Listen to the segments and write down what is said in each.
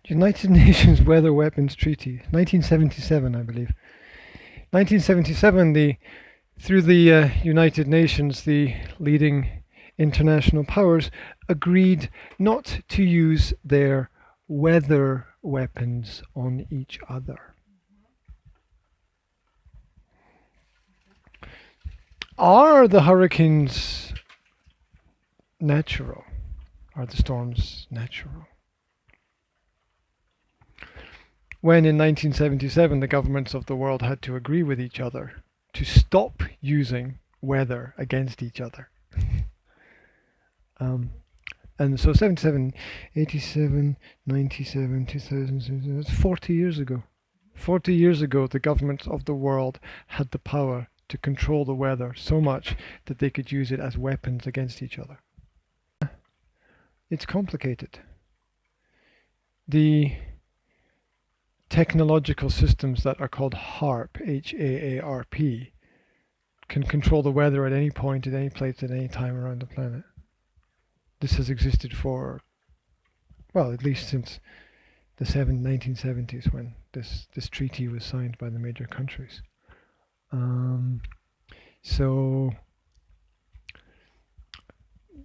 United Nations Weather Weapons Treaty, 1977, I believe. 1977, through the United Nations, the leading international powers agreed not to use their weather weapons on each other. Are the hurricanes natural? Are the storms natural? When in 1977 the governments of the world had to agree with each other to stop using weather against each other. And so 77, 87, 97, 2000, that's 40 years ago. 40 years ago the governments of the world had the power to control the weather so much that they could use it as weapons against each other. It's complicated. The technological systems that are called HAARP, H-A-A-R-P, can control the weather at any point, at any place, at any time around the planet. This has existed for, well, at least since the 1970s when this treaty was signed by the major countries. So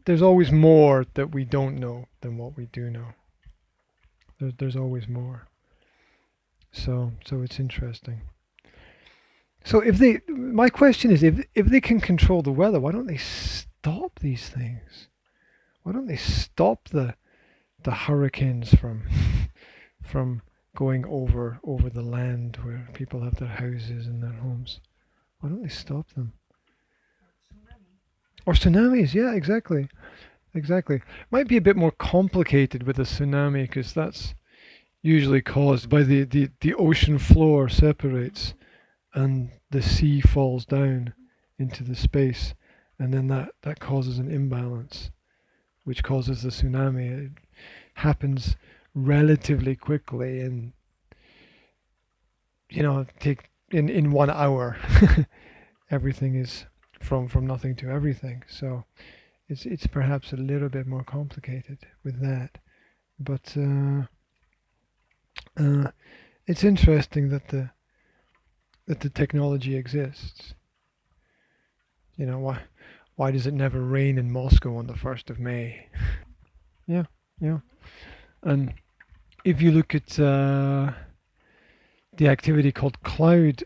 there's always more that we don't know than what we do know. There's always more. So it's interesting. So my question is, if they can control the weather, why don't they stop these things? Why don't they stop the hurricanes from going over the land where people have their houses and their homes? Why don't they stop them? Or tsunamis, yeah, exactly. Might be a bit more complicated with a tsunami because that's usually caused by the ocean floor separates and the sea falls down into the space, and then that causes an imbalance, which causes the tsunami. It happens relatively quickly, and in 1 hour everything is from nothing to everything. So it's perhaps a little bit more complicated with that, but it's interesting that the technology exists. Why does it never rain in Moscow on the 1st of May? Yeah. And if you look at the activity called cloud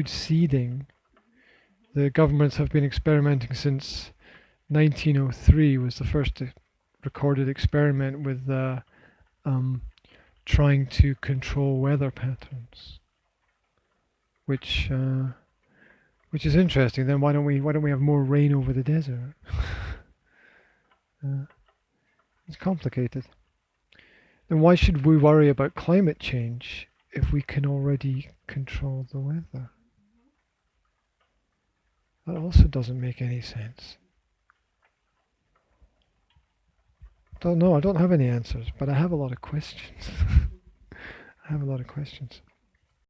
seeding, the governments have been experimenting since 1903 was the first recorded experiment with trying to control weather patterns, which is interesting. Then why don't we have more rain over the desert? It's complicated. Then why should we worry about climate change if we can already control the weather? That also doesn't make any sense. Don't know. I don't have any answers, but I have a lot of questions. I have a lot of questions.